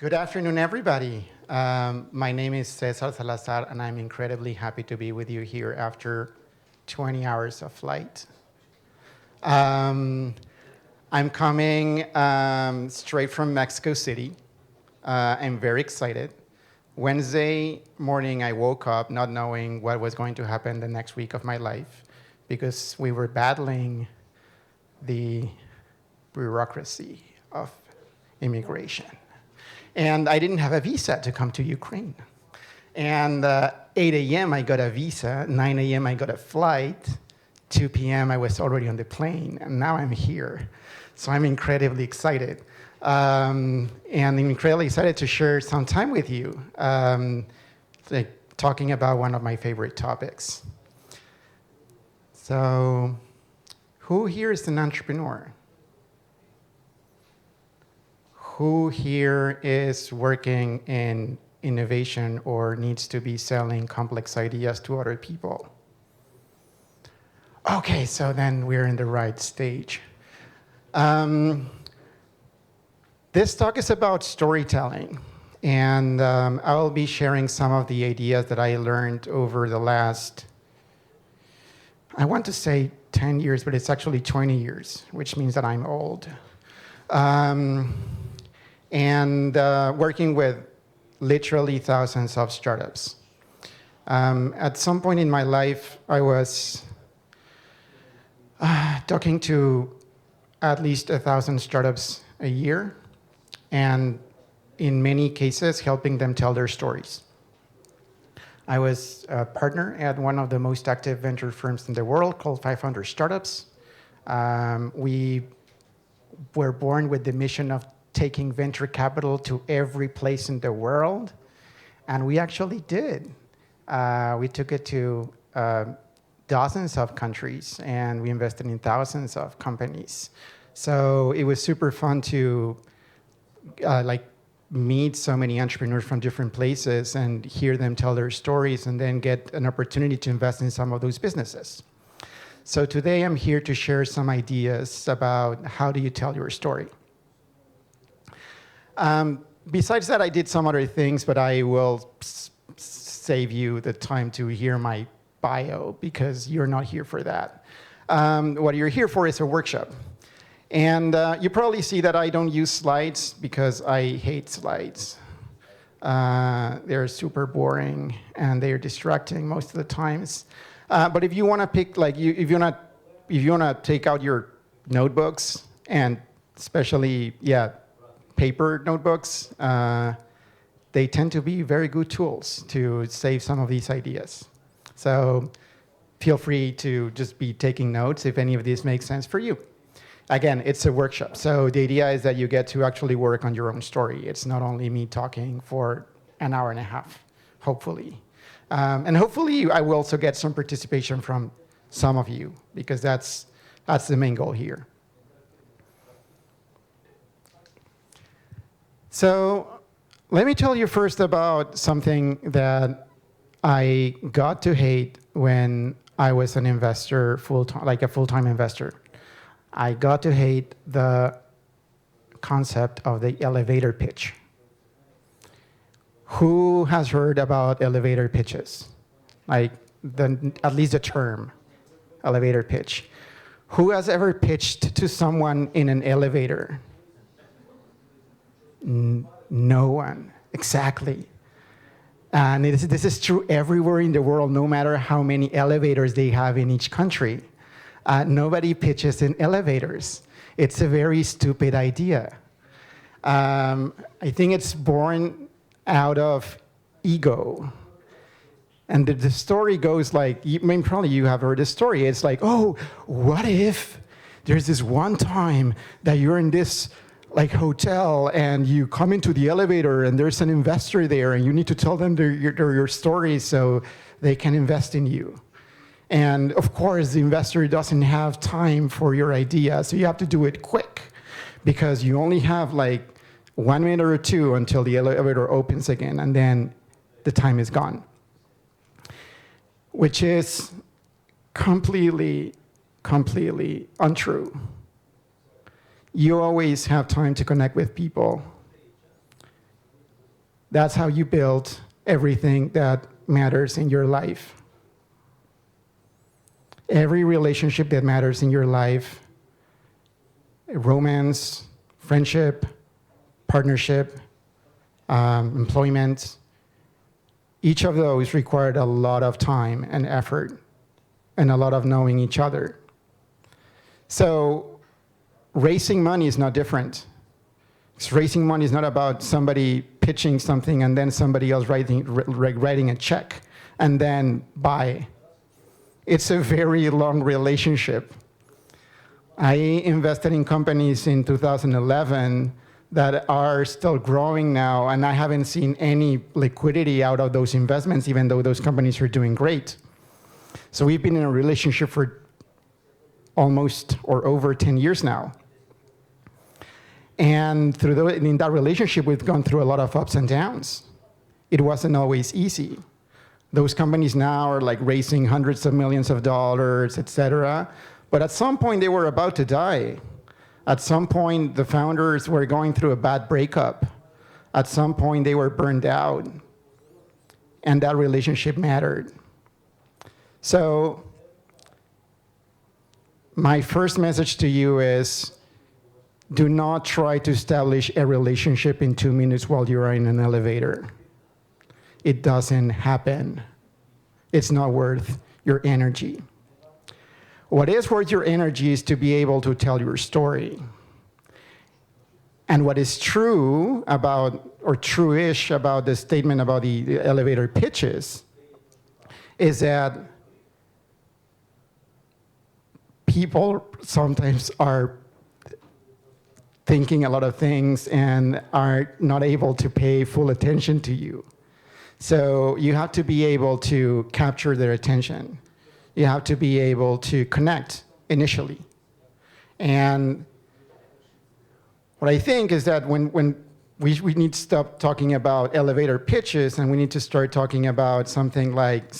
Good afternoon, everybody. My name is Cesar Salazar, and I'm incredibly happy to be with you here after 20 hours of flight. I'm coming straight from Mexico City. I'm very excited. Wednesday morning, I woke up not knowing what was going to happen the next week of my life because we were battling the bureaucracy of immigration. And I didn't have a visa to come to Ukraine. And 8 a.m. I got a visa, 9 a.m. I got a flight, 2 p.m. I was already on the plane, and now I'm here. So I'm incredibly excited. And I'm incredibly excited to share some time with you, talking about one of my favorite topics. So who here is an entrepreneur? Who here is working in innovation or needs to be selling complex ideas to other people? Okay, so then we're in the right stage. This talk is about storytelling, and I'll be sharing some of the ideas that I learned over the last, I want to say 10 years, but it's actually 20 years, which means that I'm old. And working with literally thousands of startups. At some point in my life, I was talking to at least 1,000 startups a year, and in many cases, helping them tell their stories. I was a partner at one of the most active venture firms in the world called 500 Startups. We were born with the mission of taking venture capital to every place in the world, and we actually did. We took it to dozens of countries, and we invested in thousands of companies. So it was super fun to meet so many entrepreneurs from different places and hear them tell their stories, and then get an opportunity to invest in some of those businesses. So today I'm here to share some ideas about how do you tell your story. Besides that, I did some other things, but I will save you the time to hear my bio because you're not here for that. What you're here for is a workshop. And you probably see that I don't use slides because I hate slides. They're super boring and they're distracting most of the times. But if you want to pick, if you want to take out your notebooks, and especially, paper notebooks, they tend to be very good tools to save some of these ideas. So feel free to just be taking notes if any of these make sense for you. Again, it's a workshop. So the idea is that you get to actually work on your own story. It's not only me talking for an hour and a half, hopefully. And hopefully I will also get some participation from some of you, because that's the main goal here. So let me tell you first about something that I got to hate when I was an investor, a full-time investor. I got to hate the concept of the elevator pitch. Who has heard about elevator pitches? At least the term, elevator pitch. Who has ever pitched to someone in an elevator? No one, exactly. And this is true everywhere in the world, no matter how many elevators they have in each country. Nobody pitches in elevators. It's a very stupid idea. I think it's born out of ego. And the story goes probably you have heard the story. It's like, oh, what if there's this one time that you're in this hotel and you come into the elevator and there's an investor there and you need to tell them your story so they can invest in you. And of course, the investor doesn't have time for your idea, so you have to do it quick because you only have 1 minute or two until the elevator opens again, and then the time is gone. Which is completely untrue. You always have time to connect with people. That's how you build everything that matters in your life. Every relationship that matters in your life, romance, friendship, partnership, employment, each of those required a lot of time and effort and a lot of knowing each other. So raising money is not different. Raising money is not about somebody pitching something and then somebody else writing a check and then buy. It's a very long relationship. I invested in companies in 2011 that are still growing now, and I haven't seen any liquidity out of those investments, even though those companies are doing great. So we've been in a relationship for almost or over 10 years now. And in that relationship, we've gone through a lot of ups and downs. It wasn't always easy. Those companies now are like raising hundreds of millions of dollars, et cetera. But at some point, they were about to die. At some point, the founders were going through a bad breakup. At some point, they were burned out. And that relationship mattered. So my first message to you is, do not try to establish a relationship in 2 minutes while you're in an elevator. It doesn't happen. It's not worth your energy. What is worth your energy is to be able to tell your story. And what is true about, or true-ish about the statement about the elevator pitches, is that people sometimes are thinking a lot of things and are not able to pay full attention to you. So you have to be able to capture their attention. You have to be able to connect initially. And what I think is that when we need to stop talking about elevator pitches and we need to start talking about something like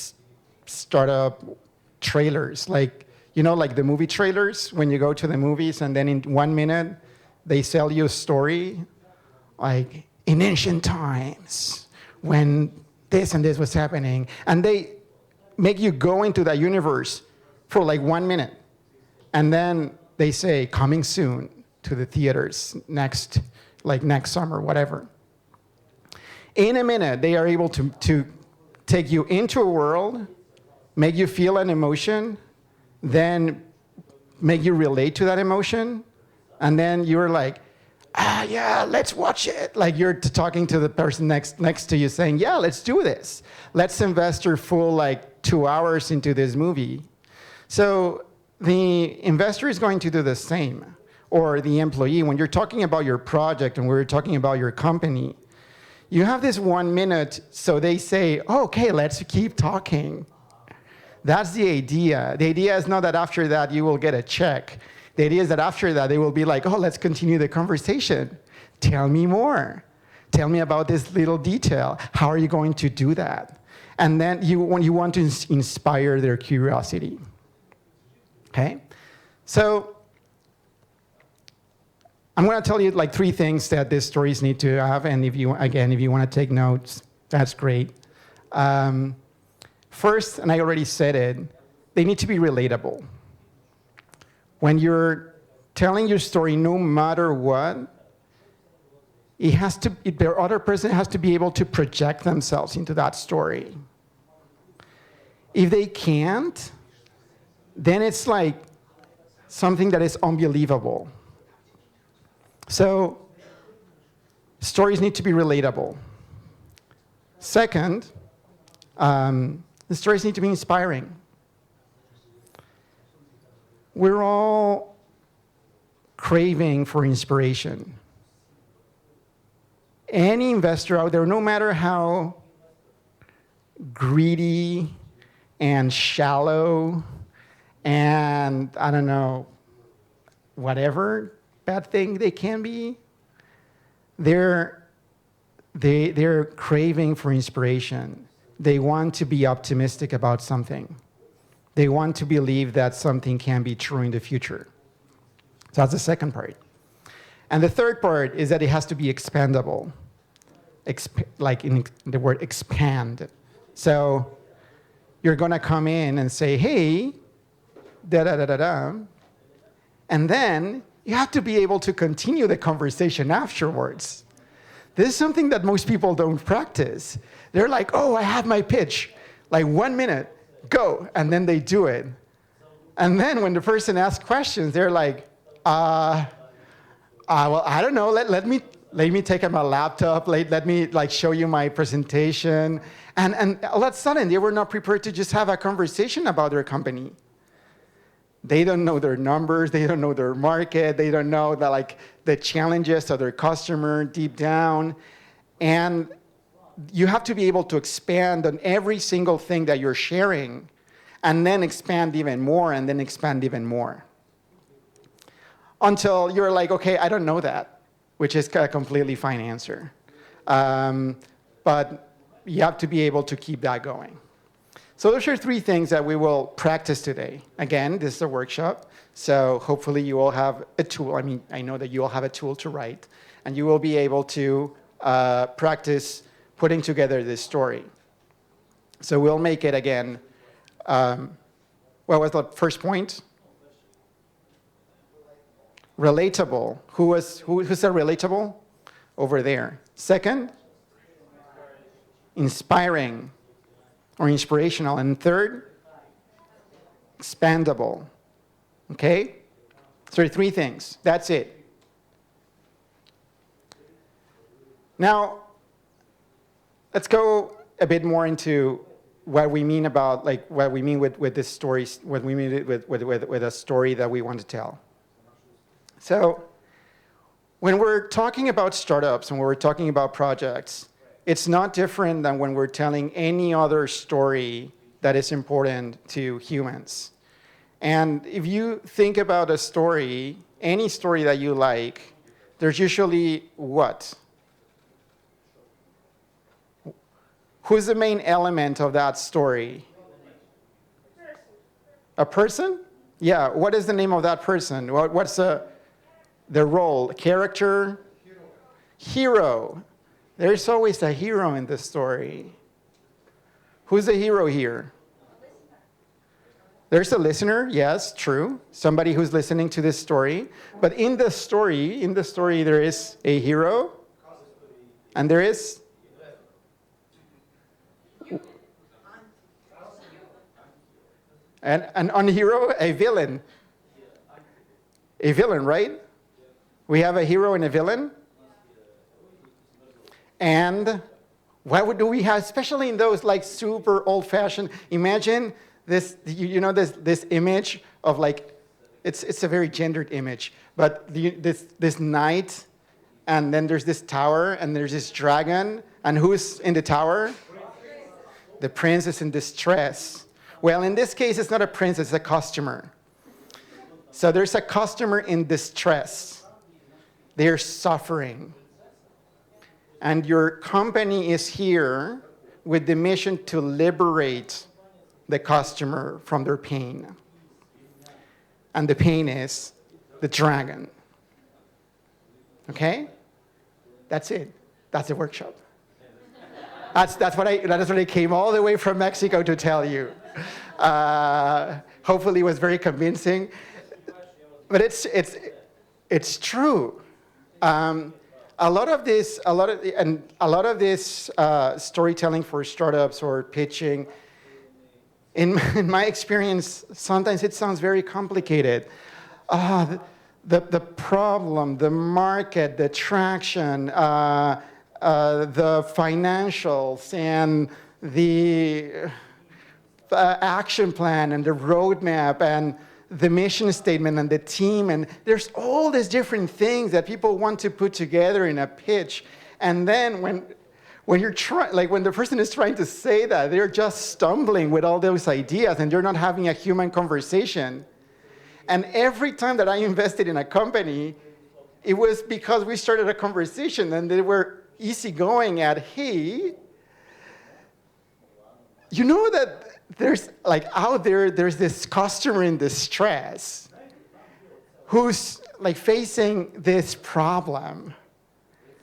startup trailers, like, you know, like the movie trailers, when you go to the movies and then in 1 minute, they sell you a story, like in ancient times, when this and this was happening. And they make you go into that universe for like 1 minute. And then they say, coming soon to the theaters next summer, whatever. In a minute, they are able to take you into a world, make you feel an emotion, then make you relate to that emotion, and then you're like, yeah, let's watch it. Like you're talking to the person next to you saying, yeah, let's do this. Let's invest your full 2 hours into this movie. So the investor is going to do the same, or the employee. When you're talking about your project and we're talking about your company, you have this 1 minute, so they say, okay, let's keep talking. That's the idea. The idea is not that after that you will get a check. The idea is that after that, they will be like, oh, let's continue the conversation. Tell me more. Tell me about this little detail. How are you going to do that? And then when you want to inspire their curiosity. Okay? So I'm going to tell you 3 things that these stories need to have. And if you want to take notes, that's great. First, and I already said it, they need to be relatable. When you're telling your story, no matter what, the other person has to be able to project themselves into that story. If they can't, then it's like something that is unbelievable. So stories need to be relatable. Second, the stories need to be inspiring. We're all craving for inspiration. Any investor out there, no matter how greedy and shallow and, I don't know, whatever bad thing they can be, they're craving for inspiration. They want to be optimistic about something. They want to believe that something can be true in the future. So that's the second part. And the third part is that it has to be expandable. like in the word expand. So you're going to come in and say, hey, da-da-da-da-da. And then you have to be able to continue the conversation afterwards. This is something that most people don't practice. They're like, oh, I have my pitch. Like 1 minute, go. And then they do it. And then when the person asks questions, they're like, well, I don't know. Let me take out my laptop. Let me like show you my presentation. And all of a sudden, they were not prepared to just have a conversation about their company. They don't know their numbers. They don't know their market. They don't know the challenges of their customer deep down. And you have to be able to expand on every single thing that you're sharing, and then expand even more, and then expand even more. Until you're like, okay, I don't know that, which is a completely fine answer. But you have to be able to keep that going. So those are 3 things that we will practice today. Again, this is a workshop, so hopefully you all have a tool. I mean, I know that you all have a tool to write, and you will be able to practice putting together this story. So we'll make it again. What was the first point? Relatable. Who said relatable? Over there. Second? Inspiring or inspirational. And third? Expandable. Okay? So 3 things. That's it. Now, let's go a bit more into what we mean about, what we mean with this story, what we mean with a story that we want to tell. So when we're talking about startups and when we're talking about projects, it's not different than when we're telling any other story that is important to humans. And if you think about a story, any story that you like, there's usually what? Who's the main element of that story? A person? Yeah, what is the name of that person? What's the role? Character? Hero. There's always a hero in the story. Who's the hero here? There's a listener, yes, true. Somebody who's listening to this story. But in the story, there is a hero, and there is an unhero, a villain. A villain, right? We have a hero and a villain. And what do we have, especially in those like super old-fashioned? Imagine this, this image of like, it's a very gendered image, but this knight, and then there's this tower, and there's this dragon, and who's in the tower? The prince is in distress. Well, in this case, it's not a prince, it's a customer. So there's a customer in distress. They're suffering. And your company is here with the mission to liberate the customer from their pain. And the pain is the dragon. Okay? That's it. That's the workshop. That's what I came all the way from Mexico to tell you. Hopefully it was very convincing. But it's true. A lot of this storytelling for startups or pitching, in my experience, sometimes it sounds very complicated. The problem, the market, the traction, the financials, and the action plan, and the roadmap, and the mission statement, and the team, and there's all these different things that people want to put together in a pitch. And then when you're when the person is trying to say that, they're just stumbling with all those ideas, and they're not having a human conversation. And every time that I invested in a company, it was because we started a conversation, and they were easygoing at, hey, you know that there's out there's this customer in distress who's facing this problem.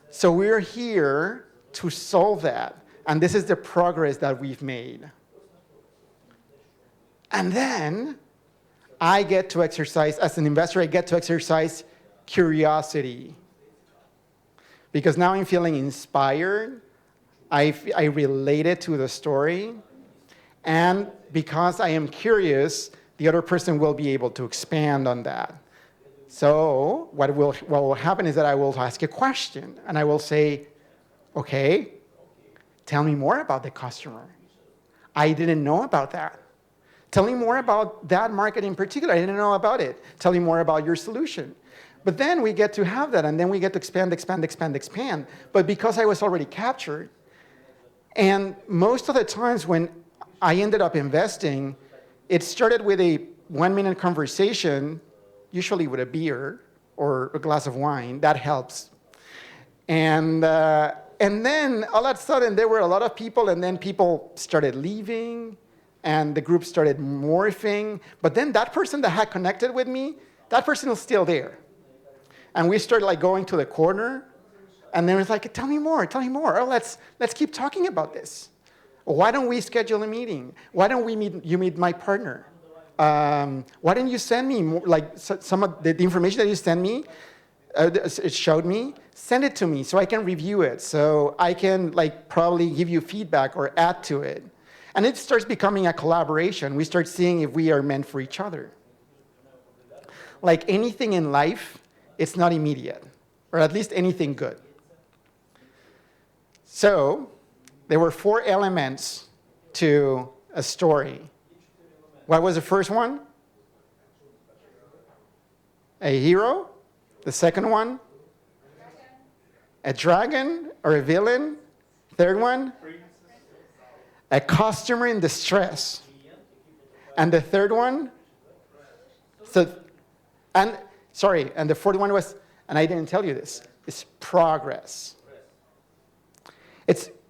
So we're here to solve that. And this is the progress that we've made. And then I get to exercise, as an investor, I get to exercise curiosity. Because now I'm feeling inspired. I related to the story. And because I am curious, the other person will be able to expand on that. So what will happen is that I will ask a question. And I will say, okay, tell me more about the customer. I didn't know about that. Tell me more about that market in particular. I didn't know about it. Tell me more about your solution. But then we get to have that, and then we get to expand. But because I was already captured, and most of the times when I ended up investing, it started with a 1-minute conversation, usually with a beer or a glass of wine. That helps. And then all of a sudden, there were a lot of people, and then people started leaving, and the group started morphing. But then that person that had connected with me, that person was still there. And we started like going to the corner, and then it was like, tell me more. Oh, let's keep talking about this. Why don't we schedule a meeting? Why don't you meet my partner? Why don't you send me more, like some of the information that you send me, it showed me, send it to me so I can review it, so I can like probably give you feedback or add to it. And it starts becoming a collaboration. We start seeing if we are meant for each other. Like anything in life, it's not immediate, or at least anything good. So there were 4 elements to a story. What was the first one? A hero. The second one? A dragon or a villain. Third one? A customer in distress. And the third one? And the fourth one was, and I didn't tell you this, is progress.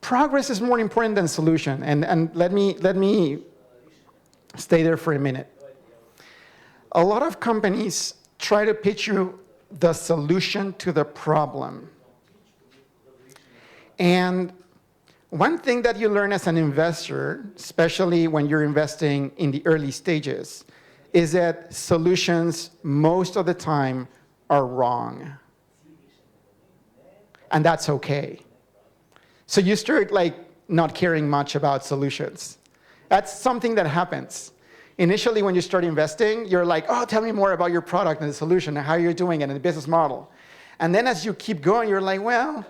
Progress is more important than solution. And let me stay there for a minute. A lot of companies try to pitch you the solution to the problem. And one thing that you learn as an investor, especially when you're investing in the early stages, is that solutions most of the time are wrong. And that's okay. So you start like not caring much about solutions. That's something that happens. Initially, when you start investing, you're like, oh, tell me more about your product and the solution and how you're doing it and the business model. And then as you keep going, you're like, well,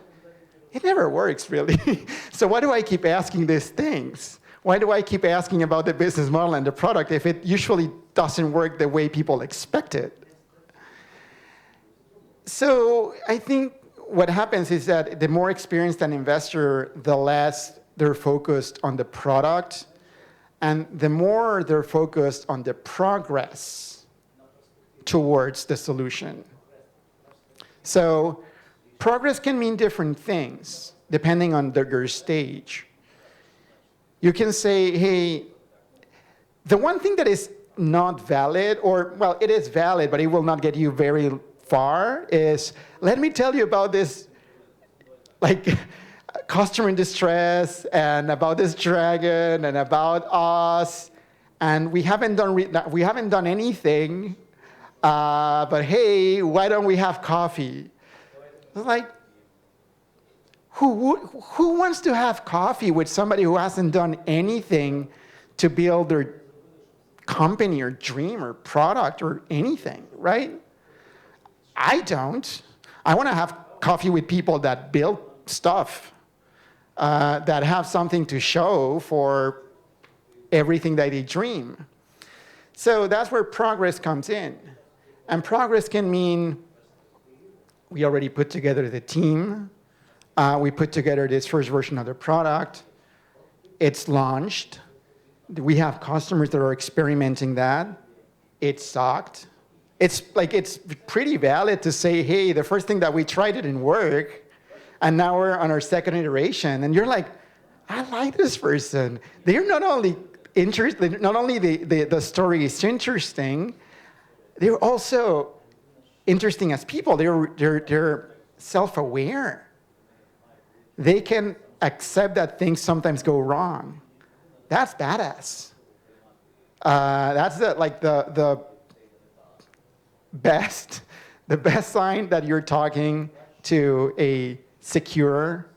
it never works really. So why do I keep asking these things? Why do I keep asking about the business model and the product if it usually doesn't work the way people expect it? So I think what happens is that the more experienced an investor, the less they're focused on the product, and the more they're focused on the progress towards the solution. So progress can mean different things depending on your stage. You can say, hey, the one thing that is not valid, or, well, it is valid, but it will not get you very far, is let me tell you about this, like, customer in distress, and about this dragon, and about us, and we haven't done anything, but hey, why don't we have coffee? Like, who wants to have coffee with somebody who hasn't done anything to build their company or dream or product or anything, right? I don't. I want to have coffee with people that build stuff, that have something to show for everything that they dream. So that's where progress comes in. And progress can mean we already put together the team. We put together this first version of the product. It's launched. We have customers that are experimenting that. It sucked. It's pretty valid to say, hey, the first thing that we tried didn't work, and now we're on our second iteration. And you're like, I like this person. They're not only interested, not only the story is interesting, they're also interesting as people. They're self-aware. They can accept that things sometimes go wrong. That's badass. That's the best the best sign that you're talking to a secure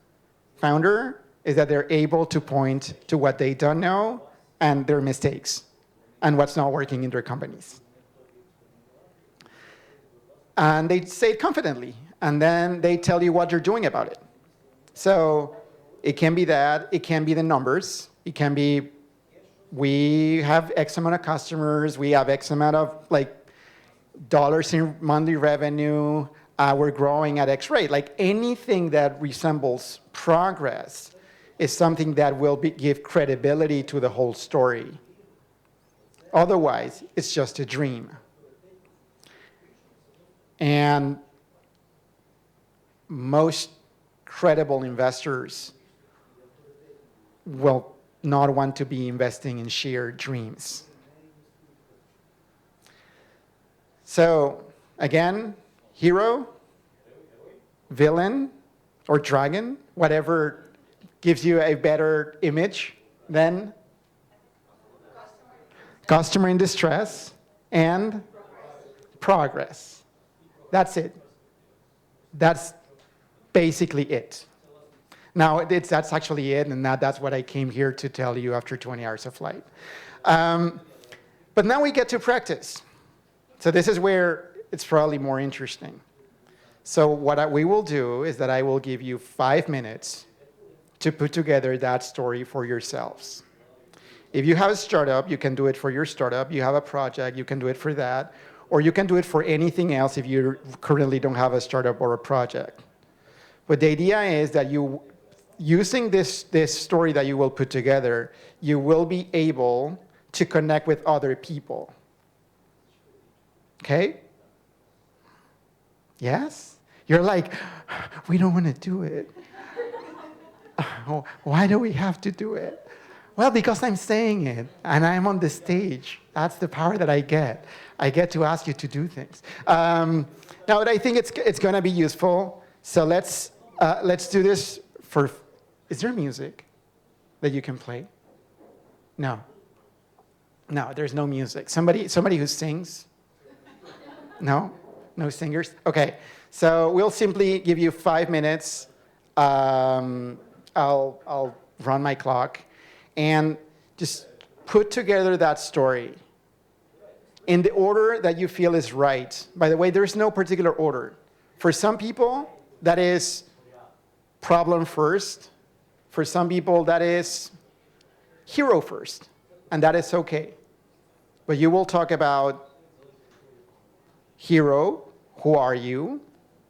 founder is that they're able to point to what they don't know and their mistakes and what's not working in their companies. And they say it confidently, and then they tell you what they're doing about it. So it can be that, it can be the numbers, it can be we have X amount of customers, we have X amount of dollars in monthly revenue, we're growing at X rate. Like anything that resembles progress is something that will give credibility to the whole story. Otherwise, it's just a dream. And most credible investors will not want to be investing in shared dreams. So, again, hero, villain, or dragon, whatever gives you a better image than customer in distress and progress. That's it. That's basically it. Now, that's actually it, and that's what I came here to tell you after 20 hours of flight. But now we get to practice. So this is where it's probably more interesting. So what we will do is that I will give you 5 minutes to put together that story for yourselves. If you have a startup, you can do it for your startup. You have a project, you can do it for that. Or you can do it for anything else if you currently don't have a startup or a project. But the idea is that you, using this story that you will put together, you will be able to connect with other people. Okay? Yes? You're like, we don't want to do it. Why do we have to do it? Well, because I'm saying it, and I'm on the stage. That's the power that I get. I get to ask you to do things. Now, I think it's going to be useful. So let's do this for. Is there music that you can play? No. No, there's no music. Somebody who sings. No, no singers. Okay, so we'll simply give you 5 minutes. I'll run my clock. And just put together that story in the order that you feel is right. By the way, there's no particular order. For some people, that is problem first. For some people, that is hero first. And that is okay. But you will talk about hero, who are you?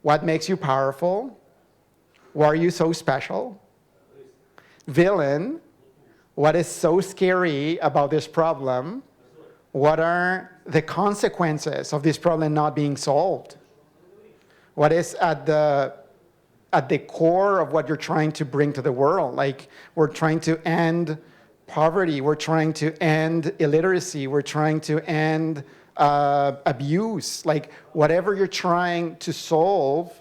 What makes you powerful? Why are you so special? Villain, what is so scary about this problem? What are the consequences of this problem not being solved? What is at the core of what you're trying to bring to the world? Like, we're trying to end poverty. We're trying to end illiteracy. We're trying to end abuse. Like, whatever you're trying to solve,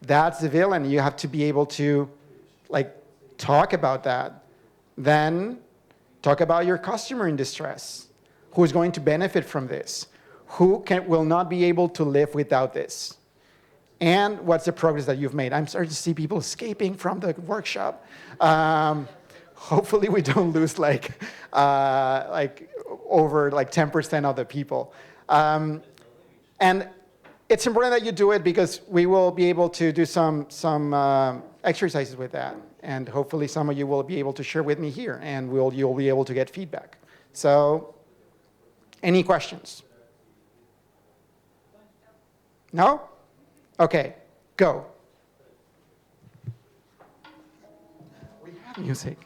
that's the villain. You have to be able to, talk about that. Then talk about your customer in distress. Who's going to benefit from this? Who will not be able to live without this? And what's the progress that you've made? I'm starting to see people escaping from the workshop. Hopefully we don't lose over 10% of the people. And it's important that you do it because we will be able to do some exercises with that. And hopefully some of you will be able to share with me here, and you'll be able to get feedback. So, any questions? No? Okay, go. We have music.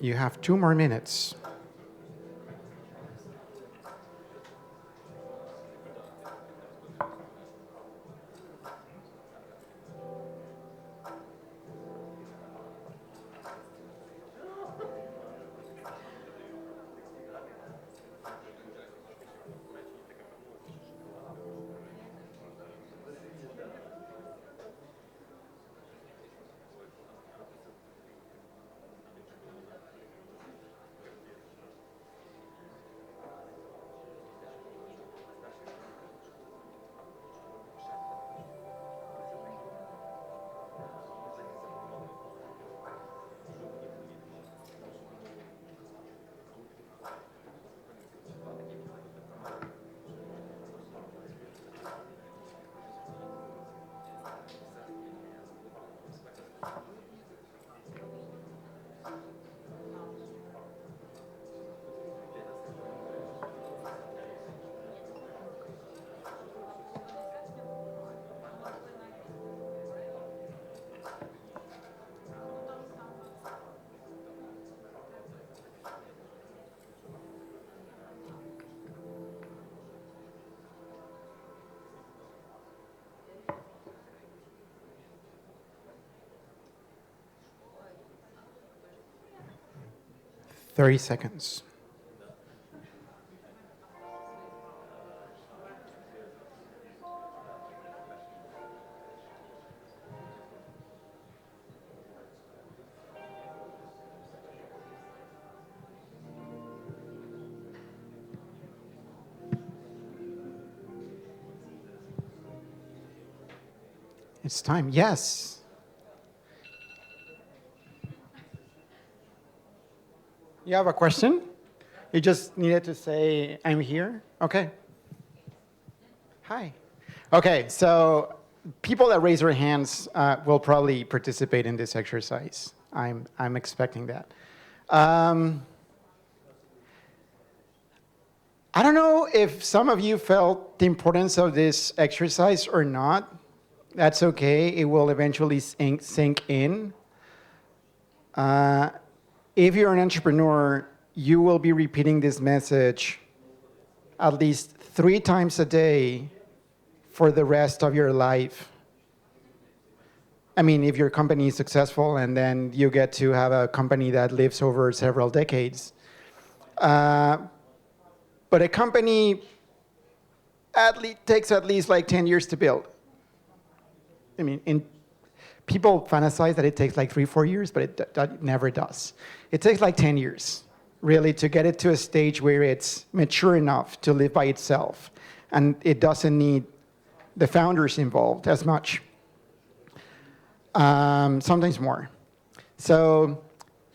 You have 2 more minutes. Thirty seconds. It's time. Yes. You have a question? You just needed to say, I'm here? Okay. Hi. Okay, so people that raise their hands will probably participate in this exercise. I'm expecting that. I don't know if some of you felt the importance of this exercise or not. That's okay. It will eventually sink in. If you're an entrepreneur, you will be repeating this message at least 3 times a day for the rest of your life. I mean, if your company is successful and then you get to have a company that lives over several decades. But a company takes at least like 10 years to build. I mean, people fantasize that it takes like 3-4 years, but it never does. It takes like 10 years, really, to get it to a stage where it's mature enough to live by itself. And it doesn't need the founders involved as much. Sometimes more. So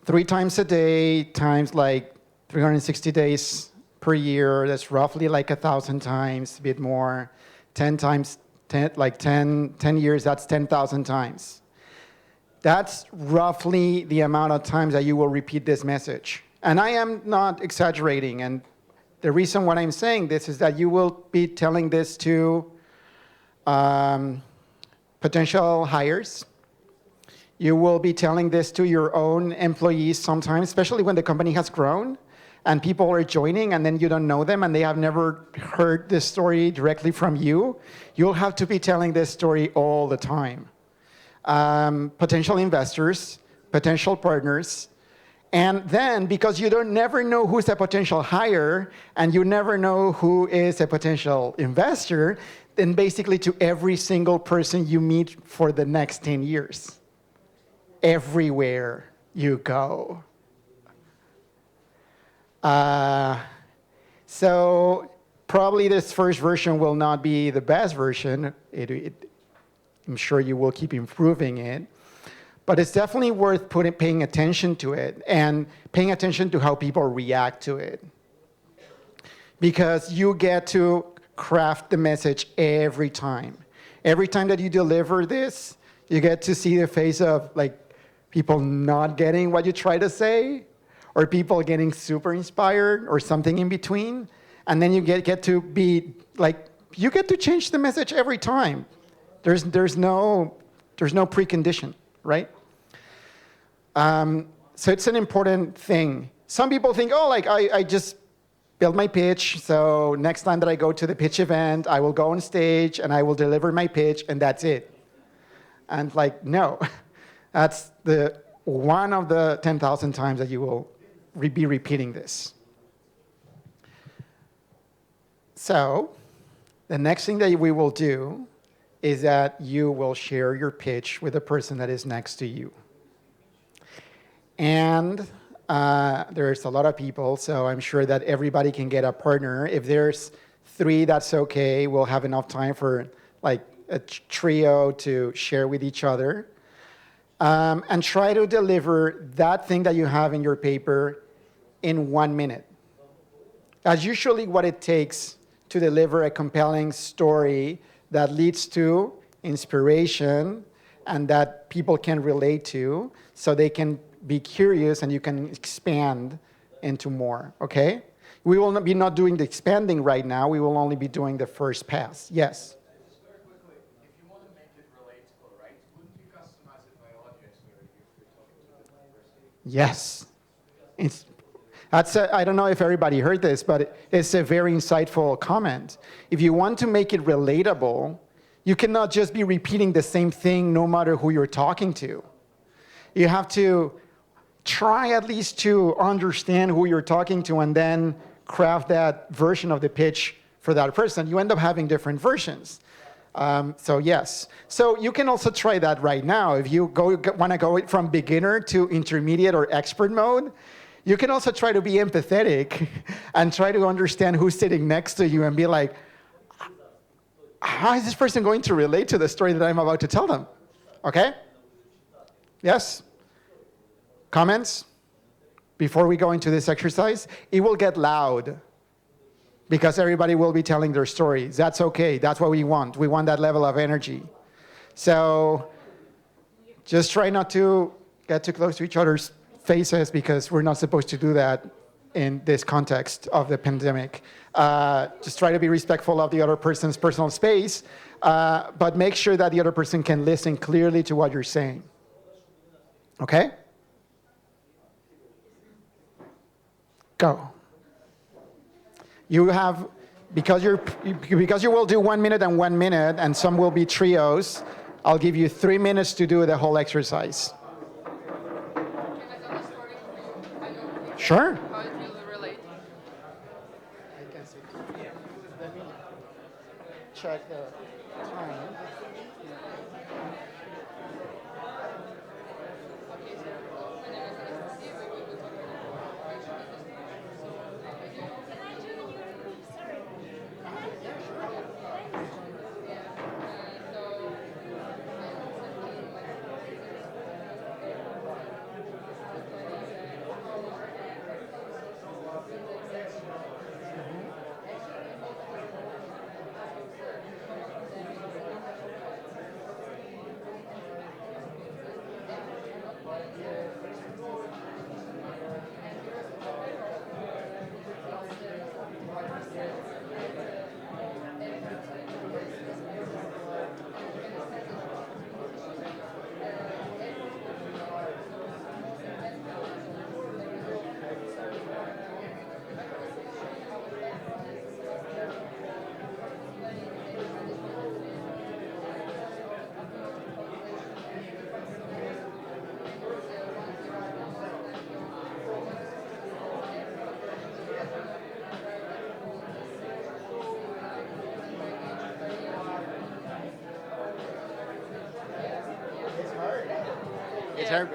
3 times a day times like 360 days per year, that's roughly like 1,000 times, a bit more. 10 times, 10 years, that's 10,000 times. That's roughly the amount of times that you will repeat this message. And I am not exaggerating. And the reason why I'm saying this is that you will be telling this to potential hires. You will be telling this to your own employees sometimes, especially when the company has grown and people are joining and then you don't know them and they have never heard this story directly from you. You'll have to be telling this story all the time. Potential investors, potential partners, and then because you never know who's a potential hire and you never know who is a potential investor, then basically to every single person you meet for the next 10 years, everywhere you go. So probably this first version will not be the best version. I'm sure you will keep improving it. But it's definitely worth paying attention to it and paying attention to how people react to it. Because you get to craft the message every time. Every time that you deliver this, you get to see the face of like people not getting what you try to say, or people getting super inspired, or something in between. And then you get to be like, you get to change the message every time. There's no precondition, right? So it's an important thing. Some people think, oh, like I just build my pitch. So next time that I go to the pitch event, I will go on stage and I will deliver my pitch and that's it. And like, no, that's the one of the 10,000 times that you will be repeating this. So the next thing that we will do is that you will share your pitch with the person that is next to you. And there's a lot of people, so I'm sure that everybody can get a partner. If there's 3, that's okay. We'll have enough time for like a trio to share with each other. And try to deliver that thing that you have in your paper in 1 minute. That's usually what it takes to deliver a compelling story that leads to inspiration and that people can relate to, so they can be curious and you can expand into more, okay? We will not be doing the expanding right now. We will only be doing the first pass. Yes? Just very quickly, if you want to make it relatable, right, wouldn't you customize it by audience where you're talking to the person? Yes. I don't know if everybody heard this, but it's a very insightful comment. If you want to make it relatable, you cannot just be repeating the same thing no matter who you're talking to. You have to try at least to understand who you're talking to and then craft that version of the pitch for that person. You end up having different versions. So yes. So you can also try that right now. If you want to go from beginner to intermediate or expert mode, you can also try to be empathetic and try to understand who's sitting next to you and be like, how is this person going to relate to the story that I'm about to tell them? Okay? Yes? Comments? Before we go into this exercise, it will get loud because everybody will be telling their stories. That's okay. That's what we want. We want that level of energy. So just try not to get too close to each other's faces because we're not supposed to do that in this context of the pandemic. Just try to be respectful of the other person's personal space, but make sure that the other person can listen clearly to what you're saying. Okay? Go. You have, because you will do 1 minute and 1 minute, and some will be trios, I'll give you 3 minutes to do the whole exercise. Sure. How it will relate. I can see. Let me check the time. Yeah.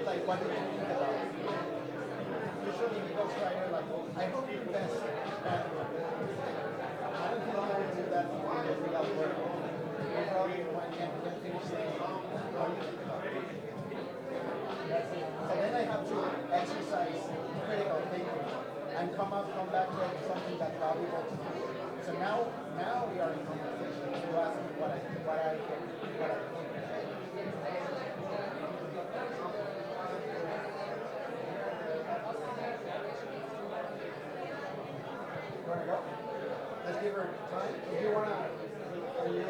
Like 1 minute. So then I have to exercise critical thinking and come back to something that's valuable to me. So now we are in conversation. You ask me what I You wanna go? Let's give her time. If you wanna, are you?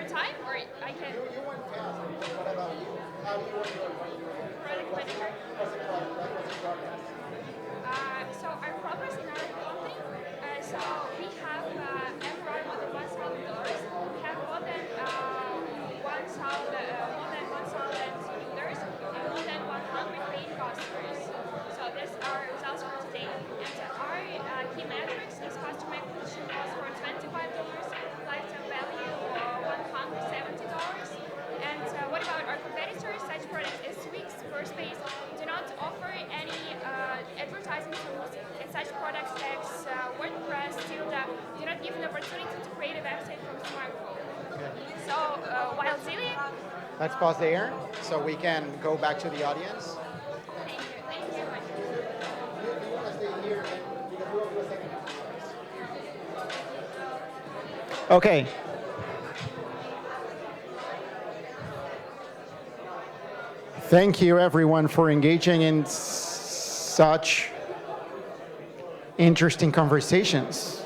Time, or I can. You went fast. What about you? How do you want to go? Product manager. So our progress in our company. So we have MRR more than $1,000. We have more than 1,000 users and more than 100 paid customers. So that's our results for today. And our key metrics is customer acquisition cost for $25, lifetime value $170. And what about our competitors? Such products as Wix, Squarespace do not offer any advertising tools, and such products as WordPress still do not give an opportunity to create a website from smartphone. So while Zilli, Let's pause there so we can go back to the audience. thank you so much. You want to stay here and we can do a second. Okay. Thank you, everyone, for engaging in such interesting conversations.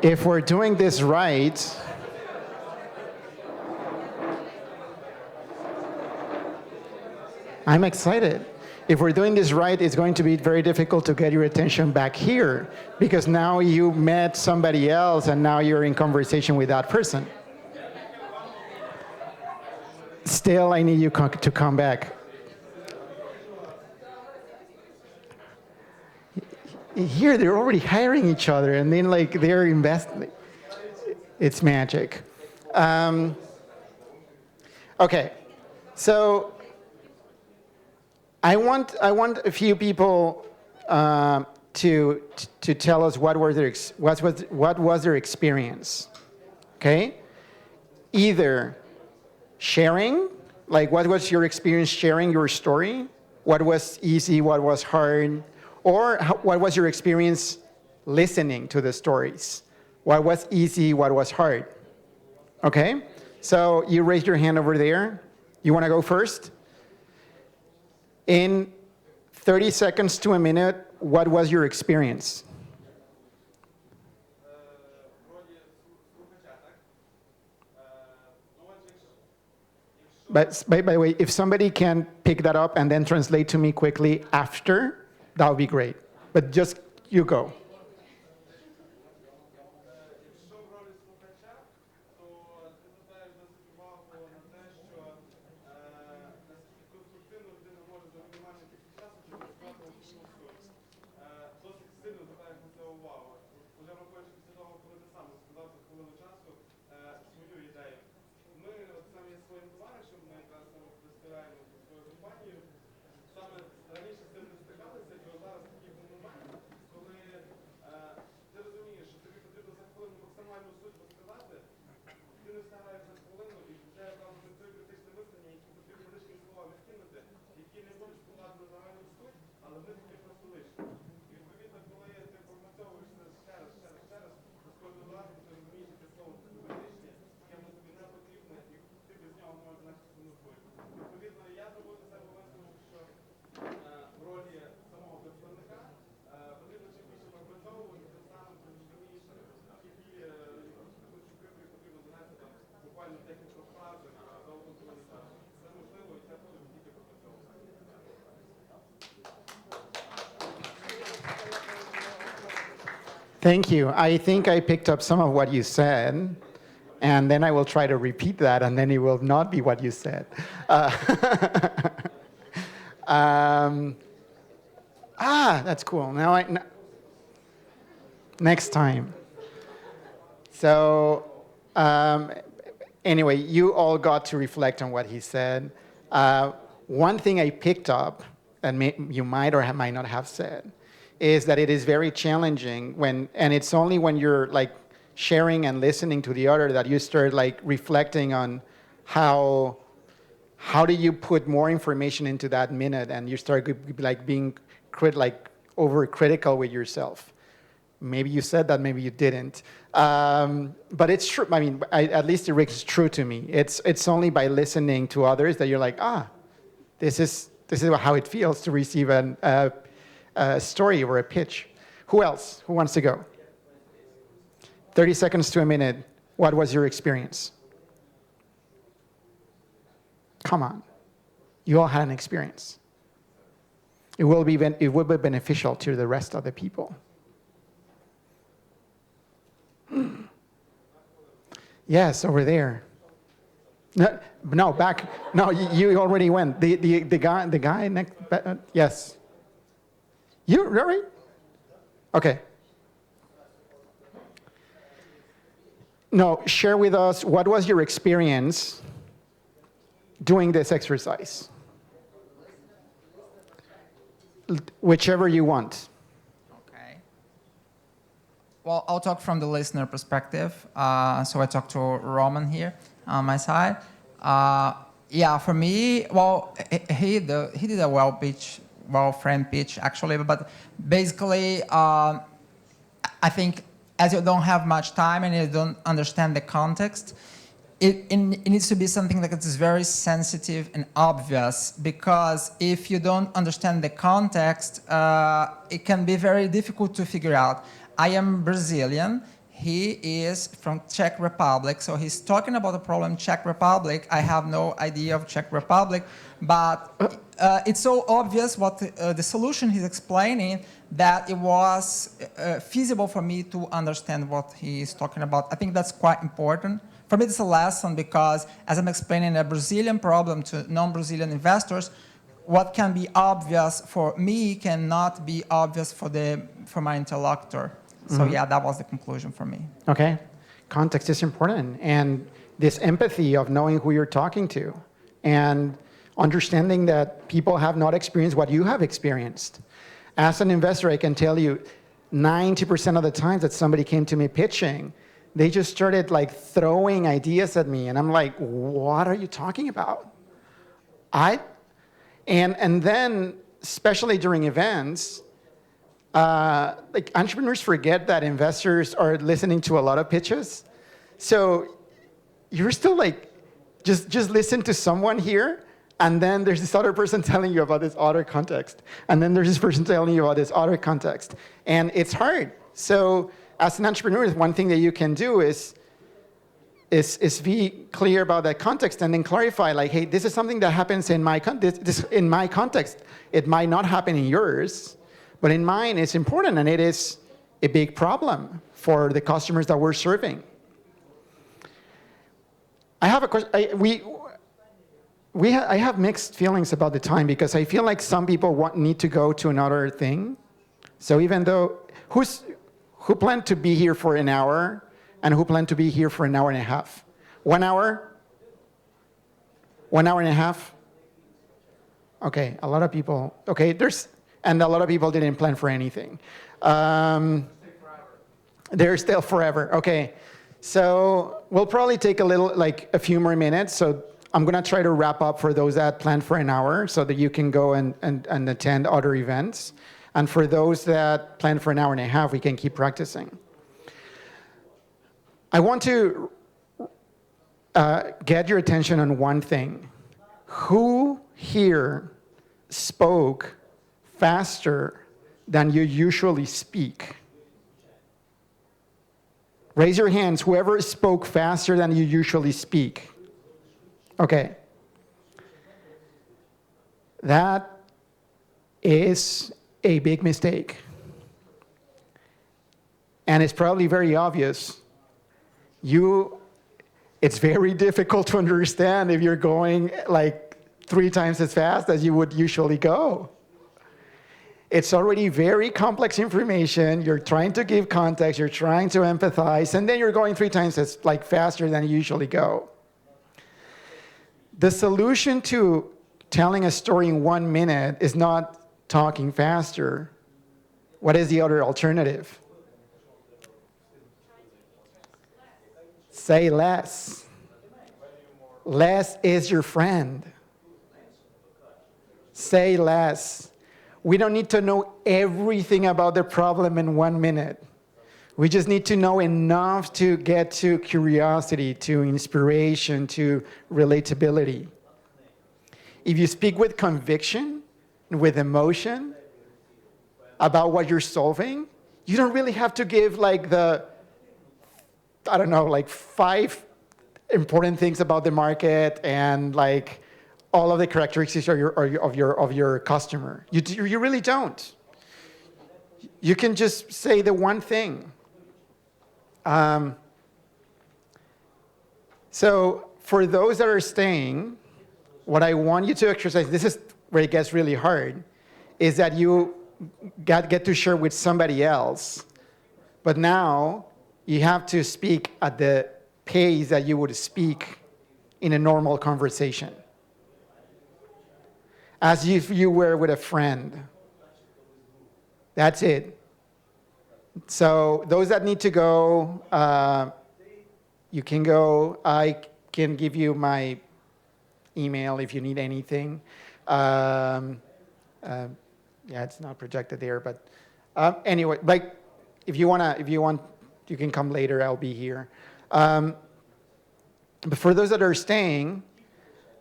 If we're doing this right, I'm excited. If we're doing this right, it's going to be very difficult to get your attention back here because now you met somebody else and now you're in conversation with that person. Still, I need you to come back. Here, they're already hiring each other and then like they're investing. It's magic. Okay, so I want a few people to tell us what was their experience. Okay, either sharing, like what was your experience sharing your story, what was easy, what was hard, or what was your experience listening to the stories, what was easy, what was hard. Okay, so you raised your hand over there. You want to go first? In 30 seconds to a minute, what was your experience? But by the way, if somebody can pick that up and then translate to me quickly after, that would be great. But just you go. Thank you. I think I picked up some of what you said, and then I will try to repeat that, and then it will not be what you said. That's cool. Next time. So, anyway, you all got to reflect on what he said. One thing I picked up, and you might or might not have said, is that it is very challenging and it's only when you're like sharing and listening to the other that you start like reflecting on how do you put more information into that minute, and you start like being overcritical with yourself. Maybe you said that, maybe you didn't. But it's true. I mean, at least it rings true to me. It's only by listening to others that you're like, this is how it feels to receive a story or a pitch. Who else? Who wants to go? 30 seconds to a minute. What was your experience? Come on. You all had an experience. It will be beneficial to the rest of the people. Yes, over there. No, back. No, you already went. The guy next. Yes. You right? Okay. No, share with us what was your experience doing this exercise. Whichever you want. Okay. Well, I'll talk from the listener perspective. So I talked to Roman here on my side. Yeah, for me, well, he did a well-framed pitch, actually. But basically, I think as you don't have much time and you don't understand the context, it needs to be something that is very sensitive and obvious, because if you don't understand the context, it can be very difficult to figure out. I am Brazilian. He is from Czech Republic, so he's talking about a problem Czech Republic. I have no idea of Czech Republic, but it's so obvious what the solution he's explaining that it was feasible for me to understand what he is talking about. I think that's quite important. For me, it's a lesson because as I'm explaining a Brazilian problem to non-Brazilian investors, what can be obvious for me cannot be obvious for my interlocutor. So yeah, that was the conclusion for me. Okay. Context is important. And this empathy of knowing who you're talking to and understanding that people have not experienced what you have experienced. As an investor, I can tell you 90% of the times that somebody came to me pitching, they just started like throwing ideas at me. And I'm like, what are you talking about? And then, especially during events, like entrepreneurs forget that investors are listening to a lot of pitches. So you're still like, just listen to someone here, and then there's this other person telling you about this other context. And then there's this person telling you about this other context. And it's hard. So as an entrepreneur, one thing that you can do is be clear about that context and then clarify, like, hey, this is something that happens in my in my context. It might not happen in yours, but in mine, it's important, and it is a big problem for the customers that we're serving. I have a question. I have mixed feelings about the time because I feel like some people need to go to another thing. So even though, who planned to be here for an hour and who planned to be here for an hour and a half? 1 hour? 1 hour and a half? Okay, a lot of people. Okay, and a lot of people didn't plan for anything. They're still forever. Okay, so we'll probably take a few more minutes. So I'm gonna try to wrap up for those that planned for an hour so that you can go and attend other events. And for those that plan for an hour and a half, we can keep practicing. I want to get your attention on one thing. Who here spoke faster than you usually speak? Raise your hands, whoever spoke faster than you usually speak. Okay. That is a big mistake. And it's probably very obvious. It's very difficult to understand if you're going like 3 times as fast as you would usually go. It's already very complex information. You're trying to give context, you're trying to empathize, and then you're going 3 times as faster than you usually go. The solution to telling a story in 1 minute is not talking faster. What is the other alternative? Say less. Less is your friend. Say less. We don't need to know everything about the problem in 1 minute. We just need to know enough to get to curiosity, to inspiration, to relatability. If you speak with conviction, with emotion about what you're solving, you don't really have to give 5 important things about the market and all of the characteristics of your customer. You really don't. You can just say the one thing. So for those that are staying, what I want you to exercise, this is where it gets really hard, is that you get to share with somebody else, but now you have to speak at the pace that you would speak in a normal conversation, as if you were with a friend. That's it. So those that need to go, you can go. I can give you my email if you need anything. Yeah, it's not projected there, but anyway, if you want, you can come later. I'll be here. But for those that are staying,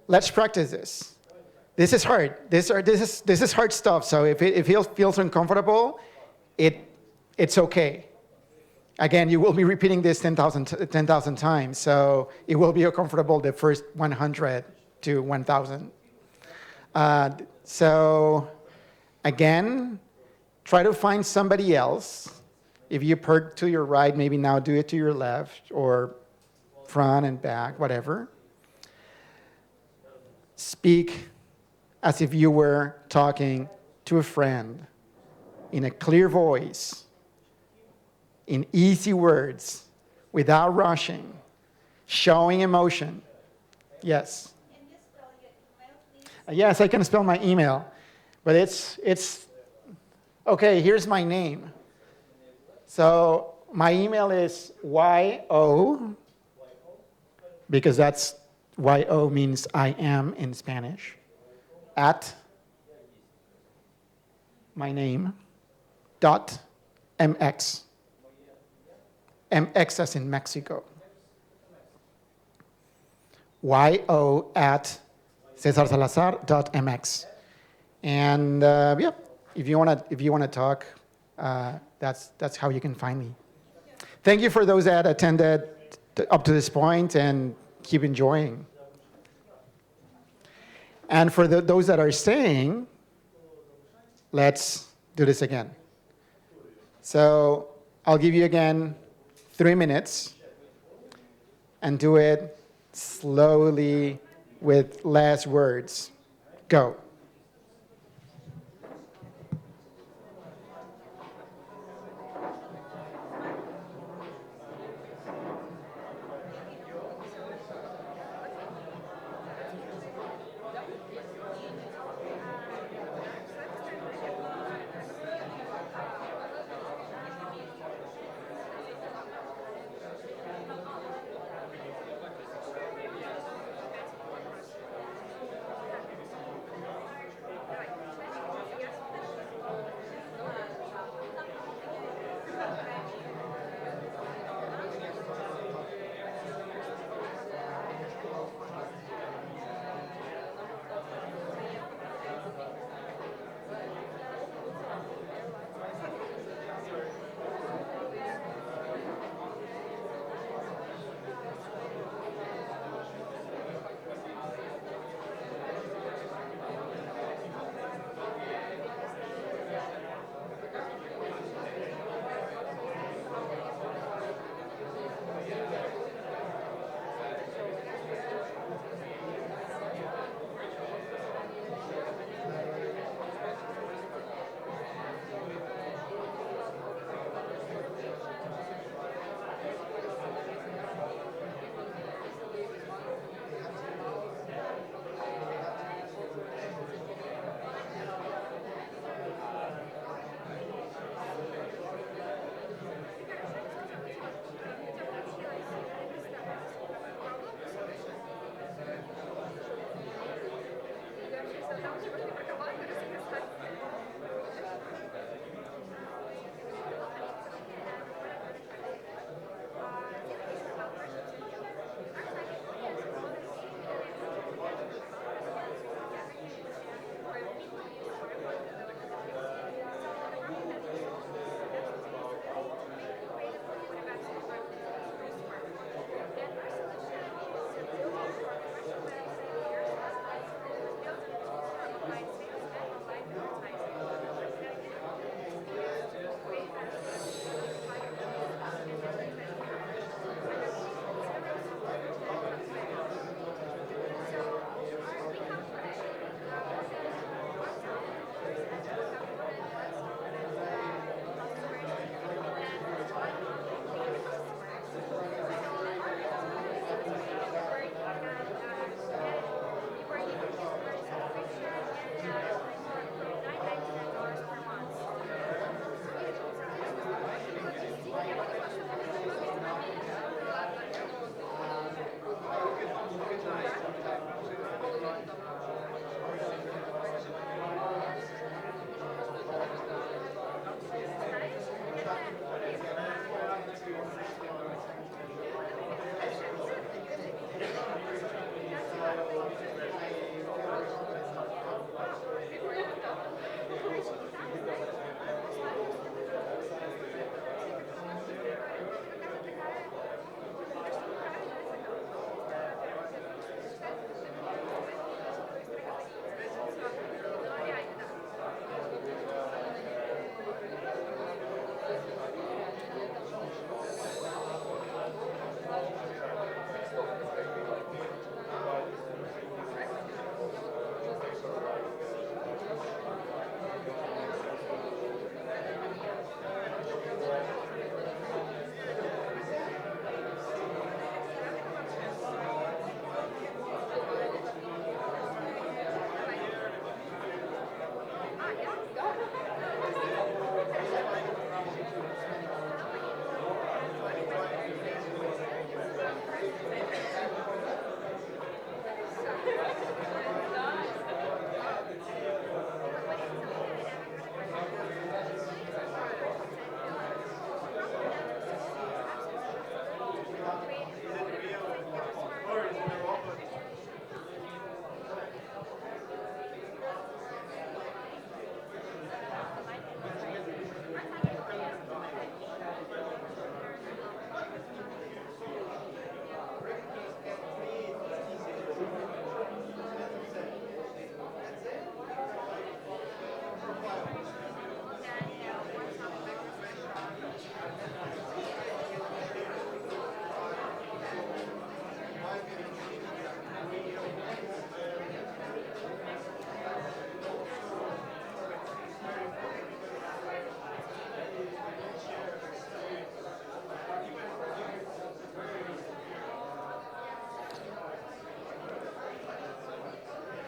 let's practice this. This is hard. This is hard stuff. So if it feels uncomfortable, it's okay. Again, you will be repeating this 10,000 times. So it will be uncomfortable the first 100 to 1,000. So again, try to find somebody else. If you perk to your right, maybe now do it to your left, or front and back, whatever. Speak as if you were talking to a friend in a clear voice, in easy words, without rushing, showing emotion. Yes. Can you spell your email, please? Yes, I can spell my email, but it's okay. Here's my name. So my email is YO, because that's YO means I am in Spanish, at my name dot MX. MX as in Mexico. YO at Cesar Salazar .mx. And yeah, if you wanna talk, that's how you can find me. Thank you for those that attended up to this point, and keep enjoying. And for those that are staying, let's do this again. So I'll give you again 3 minutes, and do it slowly with less words. Go.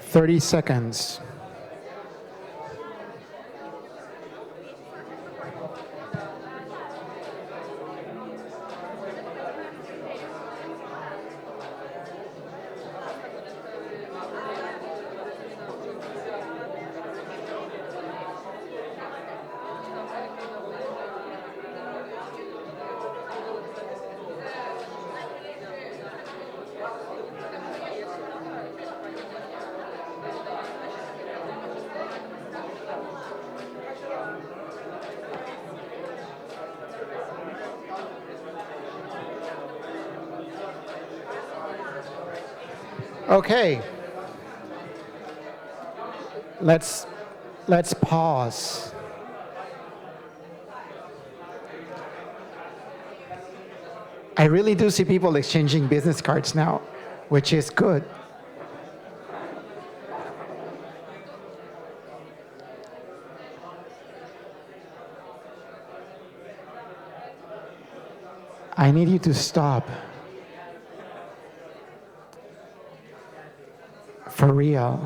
30 seconds. Okay. Let's pause. I really do see people exchanging business cards now, which is good. I need you to stop. For real.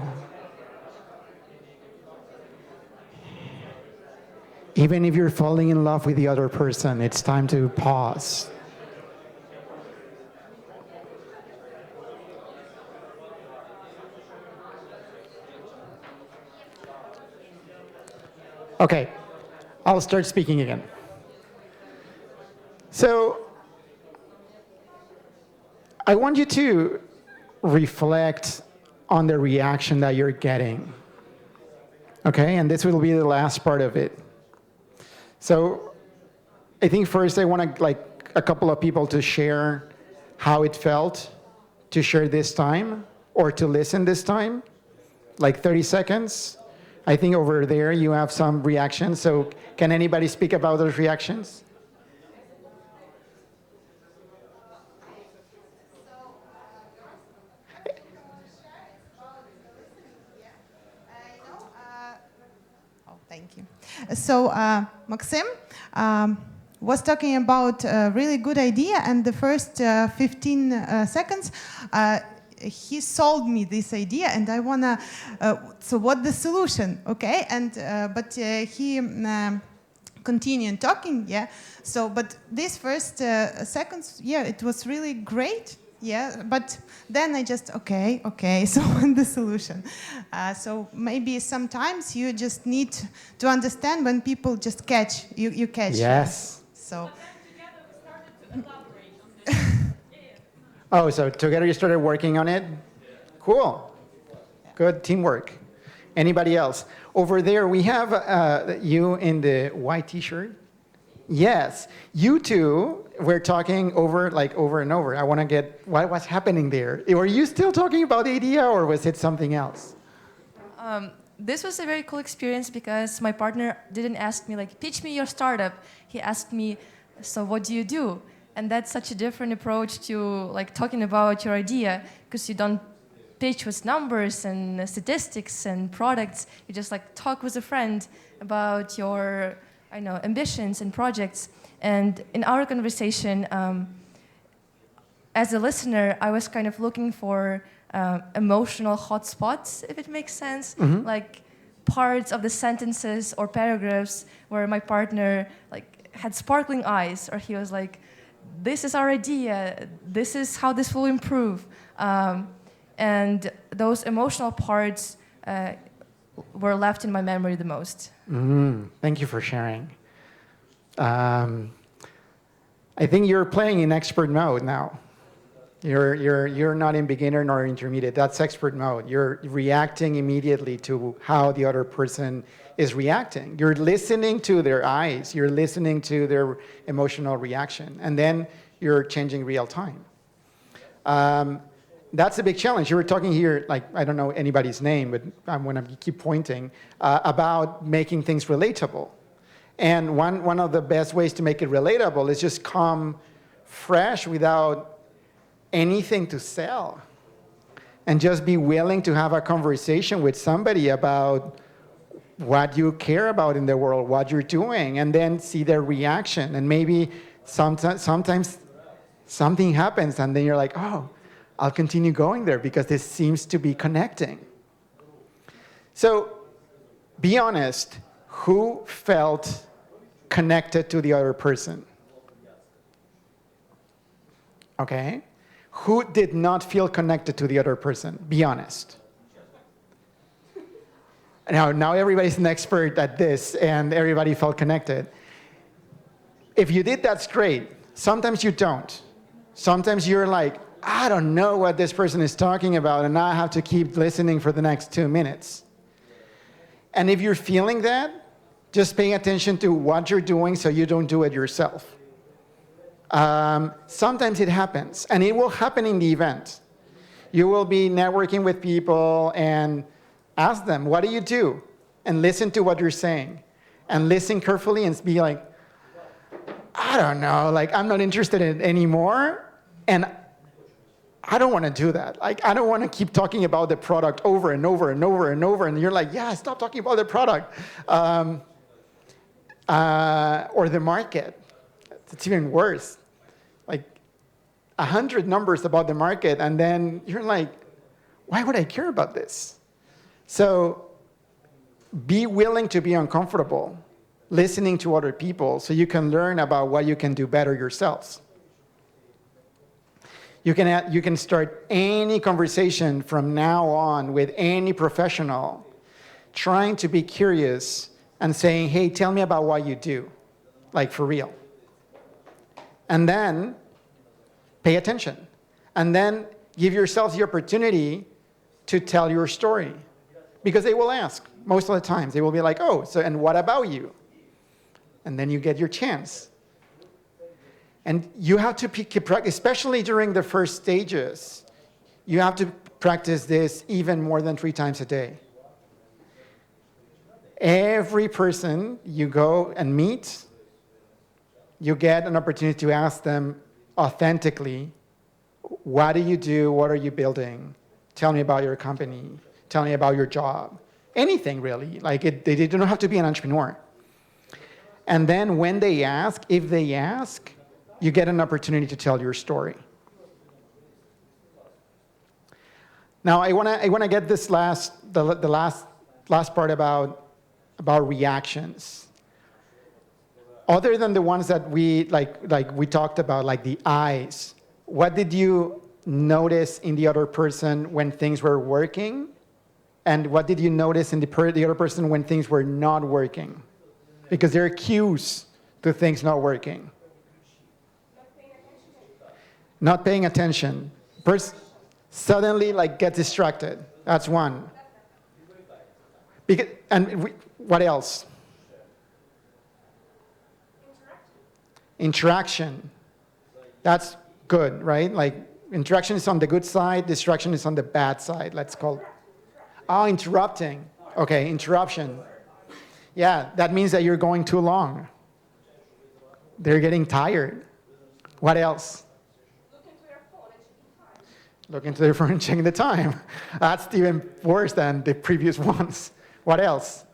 Even if you're falling in love with the other person, it's time to pause. Okay, I'll start speaking again. So, I want you to reflect on the reaction that you're getting. Okay, and this will be the last part of it. So, I think first I want to like a couple of people to share how it felt to share this time or to listen this time, like 30 seconds. I think over there you have some reactions. So can anybody speak about those reactions? Oh, thank you. So Maxim was talking about a really good idea, and the first 15 seconds, he sold me this idea, and I wanna. So what the solution? Okay, and but he continued talking. Yeah. So, but this first seconds, yeah, it was really great. Yeah, but then I just okay. So what's the solution? So maybe sometimes you just need to understand when people just catch you catch. Yes. So. Oh, so together you started working on it? Cool. Good teamwork. Anybody else? Over there, we have you in the white t-shirt. Yes. You two were talking over and over. I want to get what's happening there. Were you still talking about the idea, or was it something else? This was a very cool experience because my partner didn't ask me, like, pitch me your startup. He asked me, so what do you do? And that's such a different approach to like talking about your idea, because you don't pitch with numbers and statistics and products. You just like talk with a friend about your, ambitions and projects. And in our conversation, as a listener, I was kind of looking for emotional hotspots, if it makes sense, like parts of the sentences or paragraphs where my partner like had sparkling eyes, or he was like, this is our idea, this is how this will improve. And those emotional parts were left in my memory the most. Thank you for sharing. I think you're playing in expert mode now. You're not in beginner nor intermediate. That's expert mode. You're reacting immediately to how the other person is reacting. You're listening to their eyes. You're listening to their emotional reaction. And then you're changing real time. That's a big challenge. You were talking here, like, I don't know anybody's name, but I'm going to keep pointing, about making things relatable. And one of the best ways to make it relatable is just come fresh without anything to sell. And just be willing to have a conversation with somebody about what you care about in the world, what you're doing, and then see their reaction. And maybe sometimes something happens, and then you're like, oh, I'll continue going there because this seems to be connecting. So be honest, who felt connected to the other person? Okay? Who did not feel connected to the other person? Be honest. Now everybody's an expert at this, and everybody felt connected. If you did, that's great. Sometimes you don't. Sometimes you're like, I don't know what this person is talking about, and now I have to keep listening for the next 2 minutes. And if you're feeling that, just pay attention to what you're doing so you don't do it yourself. Sometimes it happens, and it will happen in the event. You will be networking with people and ask them, what do you do? And listen to what you're saying. And listen carefully and be like, I don't know, like I'm not interested in it anymore. And I don't want to do that. Like, I don't want to keep talking about the product over and over and over and over. And you're like, yeah, stop talking about the product. Or the market. It's even worse. Like 100 numbers about the market. And then you're like, why would I care about this? So be willing to be uncomfortable, listening to other people so you can learn about what you can do better yourselves. You can start any conversation from now on with any professional, trying to be curious and saying, hey, tell me about what you do, like for real. And then pay attention. And then give yourself the opportunity to tell your story. Because they will ask, most of the times. They will be like, oh, so and what about you? And then you get your chance. And you have to practice, especially during the first stages, you have to practice this even more than 3 times a day. Every person you go and meet, you get an opportunity to ask them authentically, what do you do? What are you building? Tell me about your company. Tell me about your job. Anything really. Like they don't have to be an entrepreneur. And then when they ask, if they ask, you get an opportunity to tell your story. Now I wanna get this the last part about reactions. Other than the ones that we we talked about, like the eyes, what did you notice in the other person when things were working? And what did you notice in the other person when things were not working? Because there are cues to things not working. Not paying attention. Suddenly get distracted. That's one. What else? Interaction. That's good, right? Like interaction is on the good side, distraction is on the bad side, let's call it. Oh, interrupting. Okay, interruption. Yeah, that means that you're going too long. They're getting tired. What else? Look into their phone and checking the time. That's even worse than the previous ones. What else?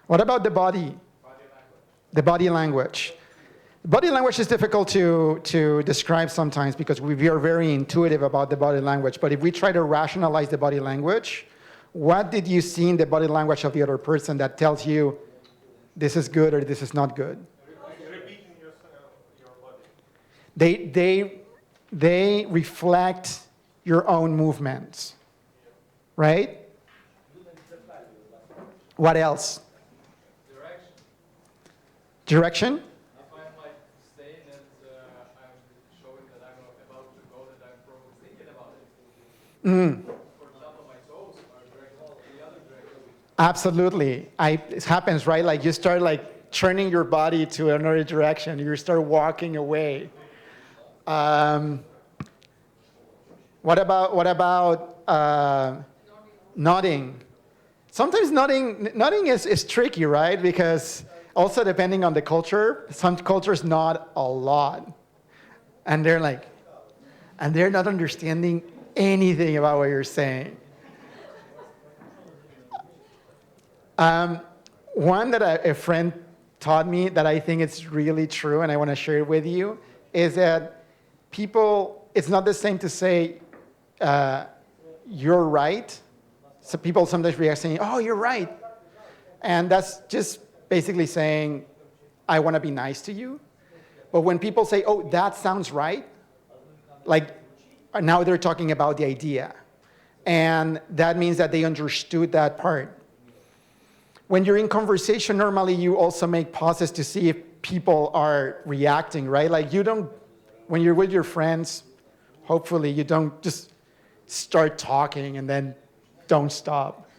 What about the body? The body language. Body language is difficult to describe sometimes because we are very intuitive about the body language. But if we try to rationalize the body language, what did you see in the body language of the other person that tells you this is good or this is not good? Repeating your body. They reflect your own movements, right? What else? Direction? If I'm staying and I'm showing that I'm about to go, that I'm probably thinking about it. For example, my toes are directed the other direction. Absolutely. It happens, right? Like you start turning your body to another direction. You start walking away. What about nodding? Sometimes nodding is tricky, right? Because also depending on the culture, some cultures nod a lot. And they're not understanding anything about what you're saying. One that a friend taught me that I think it's really true and I want to share it with you is that it's not the same to say you're right So people sometimes react saying, oh, you're right. And that's just basically saying, I want to be nice to you. But when people say, oh, that sounds right, like now they're talking about the idea. And that means that they understood that part. When you're in conversation, normally you also make pauses to see if people are reacting, right? Like you don't, when you're with your friends, hopefully you don't just start talking and then don't stop.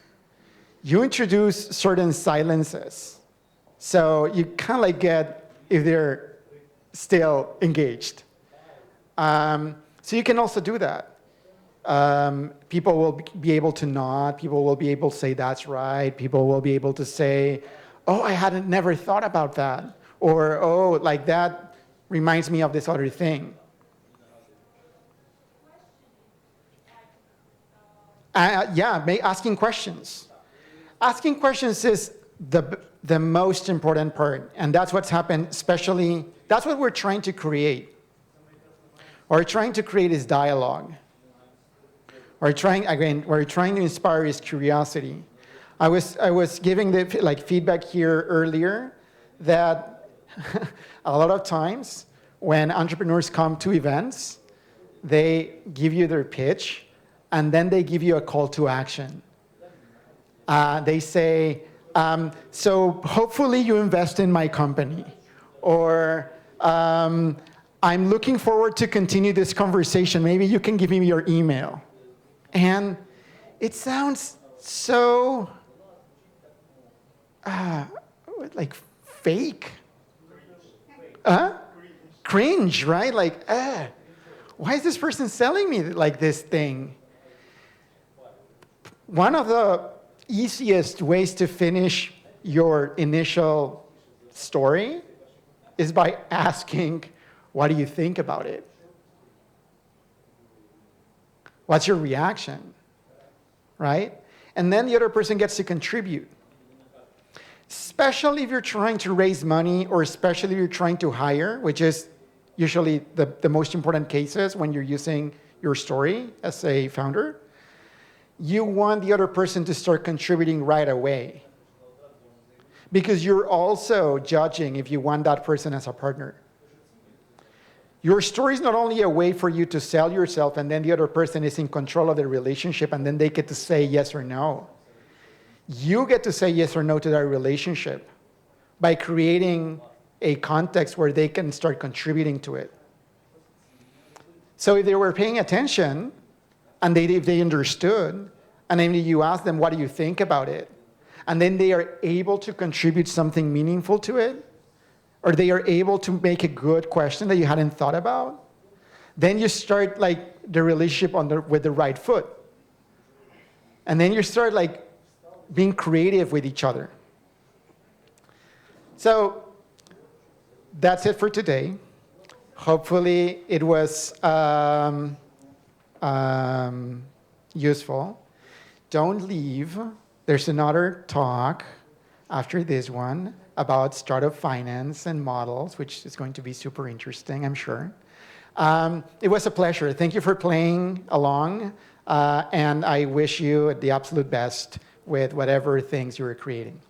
You introduce certain silences. So you kind of like get if they're still engaged. So you can also do that. People will be able to nod. People will be able to say, that's right. People will be able to say, oh, I hadn't never thought about that. Or, oh, like that reminds me of this other thing. Asking questions. Asking questions is the most important part. And that's what's happened, especially, that's what we're trying to create. What we're trying to create is dialogue. We're trying to inspire is curiosity. I was giving the feedback here earlier that a lot of times when entrepreneurs come to events, they give you their pitch and then they give you a call to action. They say, so hopefully you invest in my company, or I'm looking forward to continue this conversation. Maybe you can give me your email. And it sounds so like fake. Cringe, right? Like, why is this person selling me like this thing? One of the easiest ways to finish your initial story is by asking, what do you think about it? What's your reaction, right? And then the other person gets to contribute. Especially if you're trying to raise money, or especially if you're trying to hire, which is usually the most important cases when you're using your story as a founder. You want the other person to start contributing right away. Because you're also judging if you want that person as a partner. Your story is not only a way for you to sell yourself and then the other person is in control of the relationship and then they get to say yes or no. You get to say yes or no to that relationship by creating a context where they can start contributing to it. So if they were paying attention and if they understood, and then you ask them, what do you think about it? And then they are able to contribute something meaningful to it, or they are able to make a good question that you hadn't thought about, then you start the relationship with the right foot. And then you start being creative with each other. So that's it for today. Hopefully it was useful. Don't leave. There's another talk after this one about startup finance and models, which is going to be super interesting, I'm sure. It was a pleasure. Thank you for playing along, and I wish you the absolute best with whatever things you are creating.